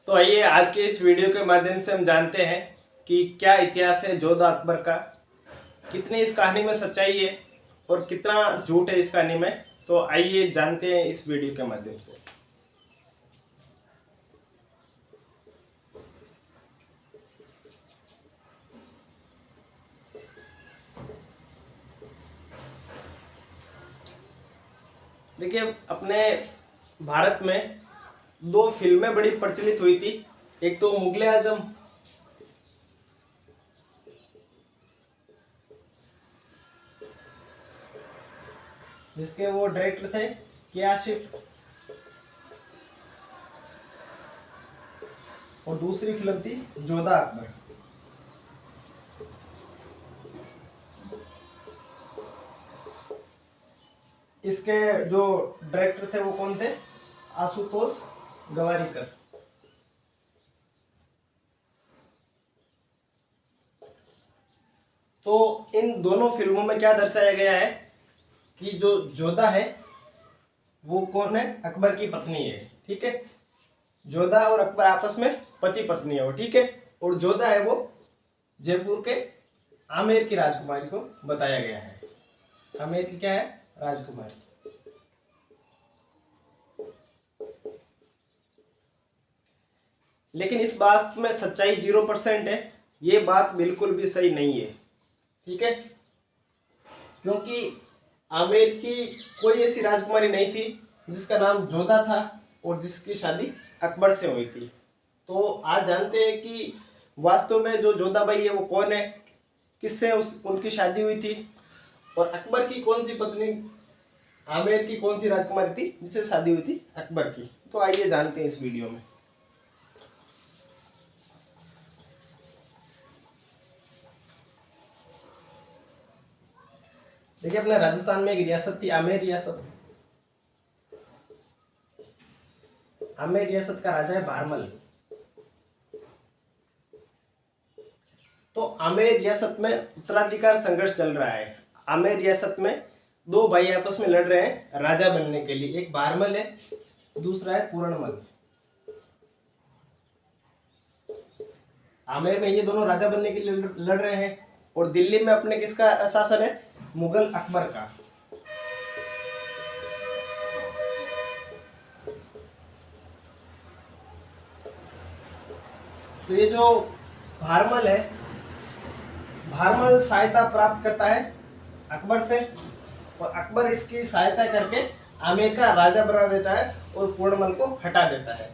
तो आइए आज के इस वीडियो के माध्यम से हम जानते हैं कि क्या इतिहास है जोधा अकबर का, कितनी इस कहानी में सच्चाई है और कितना झूठ है इस कहानी में। तो आइए जानते हैं इस वीडियो के माध्यम से। देखिए, अपने भारत में दो फिल्में बड़ी प्रचलित हुई थी। एक तो मुगले आजम, जिसके वो डायरेक्टर थे के आसिफ, और दूसरी फिल्म थी जोधा अकबर। इसके जो डायरेक्टर थे वो कौन थे? आशुतोष गवारीकर। तो इन दोनों फिल्मों में क्या दर्शाया गया है कि जो जोधा है वो कौन है? अकबर की पत्नी है। ठीक है, जोधा और अकबर आपस में पति पत्नी है वो। ठीक है, और जोधा है वो जयपुर के आमेर की राजकुमारी को बताया गया है। आमेर की क्या है? राजकुमारी। लेकिन इस बात में सच्चाई 0% है। ये बात बिल्कुल भी सही नहीं है। ठीक है, क्योंकि आमेर की कोई ऐसी राजकुमारी नहीं थी जिसका नाम जोधा था और जिसकी शादी अकबर से हुई थी। तो आज जानते हैं कि वास्तव में जो जोधाबाई है वो कौन है, किससे उनकी शादी हुई थी, और अकबर की कौन सी पत्नी, आमेर की कौन सी राजकुमारी थी जिससे शादी हुई थी अकबर की। तो आइए जानते हैं इस वीडियो में। देखिए, अपने राजस्थान में एक रियासत थी आमेर रियासत। आमेर रियासत का राजा है भारमल। तो आमेर रियासत में उत्तराधिकार संघर्ष चल रहा है। आमेर रियासत में दो भाई आपस में लड़ रहे हैं राजा बनने के लिए। एक भारमल है, दूसरा है पूरणमल। आमेर में ये दोनों राजा बनने के लिए लड़ रहे हैं, और दिल्ली में अपने किसका शासन है? मुगल अकबर का। तो ये जो भारमल है, भारमल सहायता प्राप्त करता है अकबर से, और अकबर इसकी सहायता करके आमेर का राजा बना देता है और पूर्णमल को हटा देता है।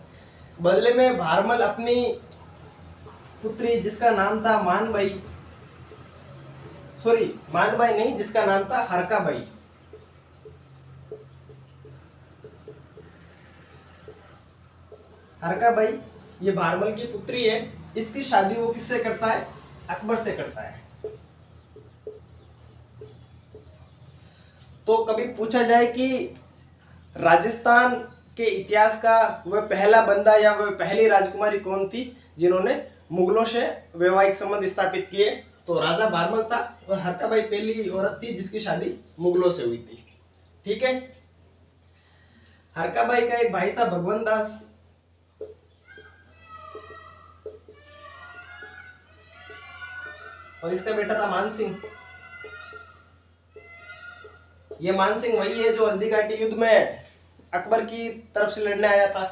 बदले में भारमल अपनी पुत्री, जिसका नाम था मानबाई, सॉरी मानबाई नहीं, जिसका नाम था हरकाबाई, हरकाबाई ये भारमल की पुत्री है। इसकी शादी वो किससे करता है? अकबर से करता है। तो कभी पूछा जाए कि राजस्थान के इतिहास का वह पहला बंदा या वह पहली राजकुमारी कौन थी जिन्होंने मुगलों से वैवाहिक संबंध स्थापित किए, तो राजा भारमल था, और हरकाबाई पहली औरत थी जिसकी शादी मुगलों से हुई थी। ठीक है, हरकाबाई का एक भाई था भगवंत दास, और इसका बेटा था मान सिंह। ये मान सिंह वही है जो हल्दी घाटी युद्ध में अकबर की तरफ से लड़ने आया था।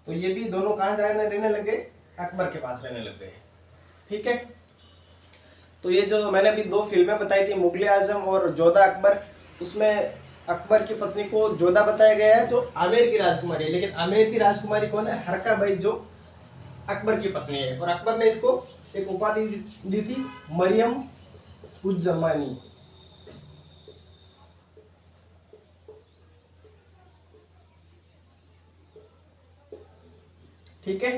तो ये भी दोनों कहां जाने रहने लगे? अकबर के पास रहने लग गए। ठीक है, तो ये जो मैंने अभी दो फिल्में बताई थी, मुगले आजम और जोधा अकबर, उसमें अकबर की पत्नी को जोधा बताया गया है जो आमेर की राजकुमारी है। लेकिन आमेर की राजकुमारी कौन है? हरकाबाई, जो अकबर की पत्नी है। और अकबर ने इसको एक उपाधि दी थी, मरियम उज जमानी। ठीक है,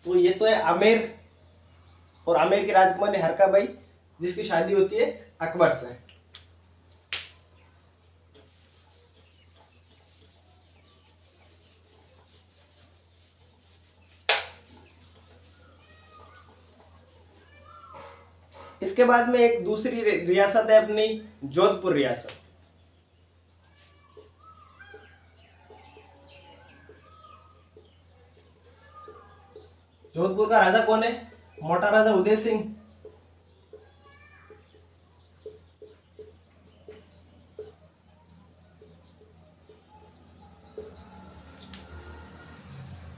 तो ये तो है आमेर, और आमेर की राजकुमारी हरकाबाई जिसकी शादी होती है अकबर से। इसके बाद में एक दूसरी रियासत है अपनी जोधपुर रियासत। जोधपुर का राजा कौन है? मोटा राजा उदय सिंह।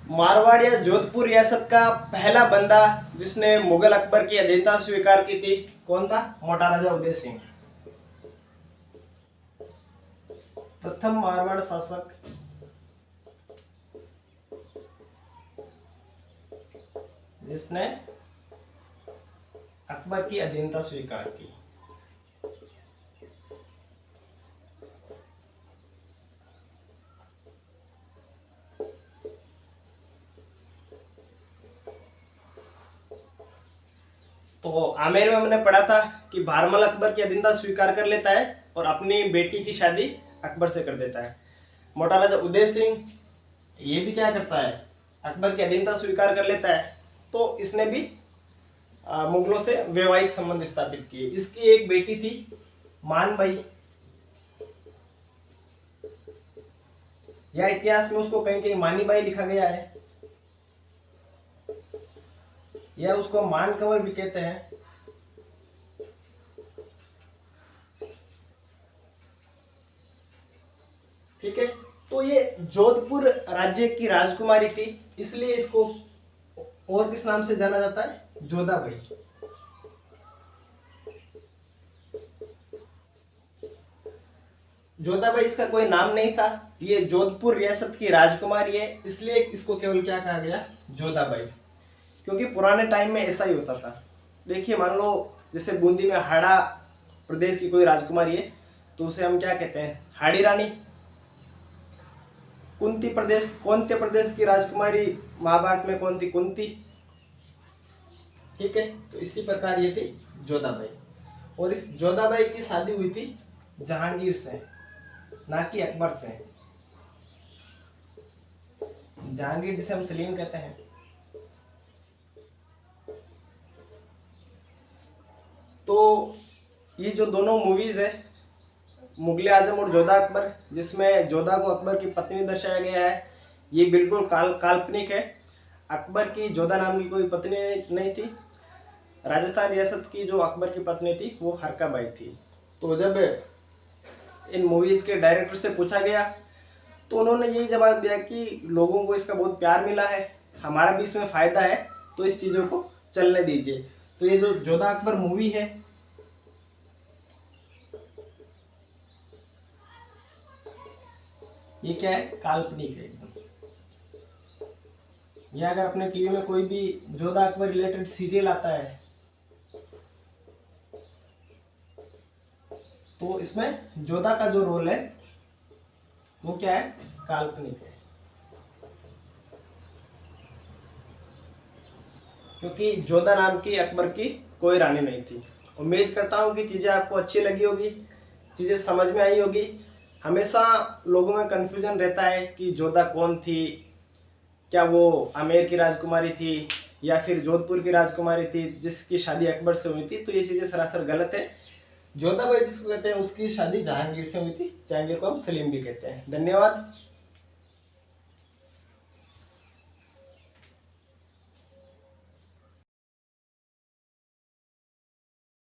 मारवाड़ या जोधपुर रियासत का पहला बंदा जिसने मुगल अकबर की अधीनता स्वीकार की थी, कौन था? मोटा राजा उदय सिंह। प्रथम मारवाड़ शासक जिसने अकबर की अधीनता स्वीकार की। तो आमेर में हमने पढ़ा था कि भारमल अकबर की अधीनता स्वीकार कर लेता है और अपनी बेटी की शादी अकबर से कर देता है। मोटा राजा उदय सिंह ये भी क्या करता है? अकबर की अधीनता स्वीकार कर लेता है। तो इसने भी मुगलों से वैवाहिक संबंध स्थापित किए। इसकी एक बेटी थी मानबाई, या इतिहास में उसको कहीं कहीं मानीबाई लिखा गया है, या उसको मानकंवर भी कहते हैं। ठीक है, तो ये जोधपुर राज्य की राजकुमारी थी, इसलिए इसको और किस नाम से जाना जाता है? जोधाबाई। जोधाबाई इसका कोई नाम नहीं था, ये जोधपुर रियासत की राजकुमारी है, इसलिए इसको केवल क्या कहा गया? जोधाबाई। क्योंकि पुराने टाइम में ऐसा ही होता था। देखिए, मान लो जैसे बूंदी में हाड़ा प्रदेश की कोई राजकुमारी है तो उसे हम क्या कहते हैं? हाड़ी रानी। कुंती प्रदेश, कौनते प्रदेश की राजकुमारी महाभारत में कौन थी? कुंती। ठीक है, तो इसी प्रकार ये थी जोधाबाई। और इस जोधाबाई की शादी हुई थी जहांगीर से, ना कि अकबर से। जहांगीर जिसे हम सलीम कहते हैं। तो ये जो दोनों मूवीज है, मुगले आजम और जोधा अकबर, जिसमें जोधा को अकबर की पत्नी दर्शाया गया है, ये बिल्कुल काल्पनिक है। अकबर की जोधा नाम की कोई पत्नी नहीं थी। राजस्थान रियासत की जो अकबर की पत्नी थी वो हरकाबाई थी। तो जब इन मूवीज के डायरेक्टर से पूछा गया तो उन्होंने यही जवाब दिया कि लोगों को इसका बहुत प्यार मिला है, हमारा भी इसमें फायदा है, तो इस चीजों को चलने दीजिए। तो ये जो जोधा अकबर मूवी है, ये क्या है? काल्पनिक है एकदम। या अगर अपने टीवी में कोई भी जोधा अकबर रिलेटेड सीरियल आता है तो इसमें जोधा का जो रोल है वो क्या है? काल्पनिक है। क्योंकि जोधा नाम की अकबर की कोई रानी नहीं थी। उम्मीद करता हूँ कि चीज़ें आपको अच्छी लगी होगी, चीज़ें समझ में आई होगी। हमेशा लोगों में कन्फ्यूजन रहता है कि जोधा कौन थी, क्या वो आमेर की राजकुमारी थी या फिर जोधपुर की राजकुमारी थी जिसकी शादी अकबर से हुई थी। तो ये चीज़ें सरासर गलत है। जोधाबाई जिसको कहते हैं उसकी शादी जहांगीर से हुई थी। जहांगीर को हम सलीम भी कहते हैं। धन्यवाद।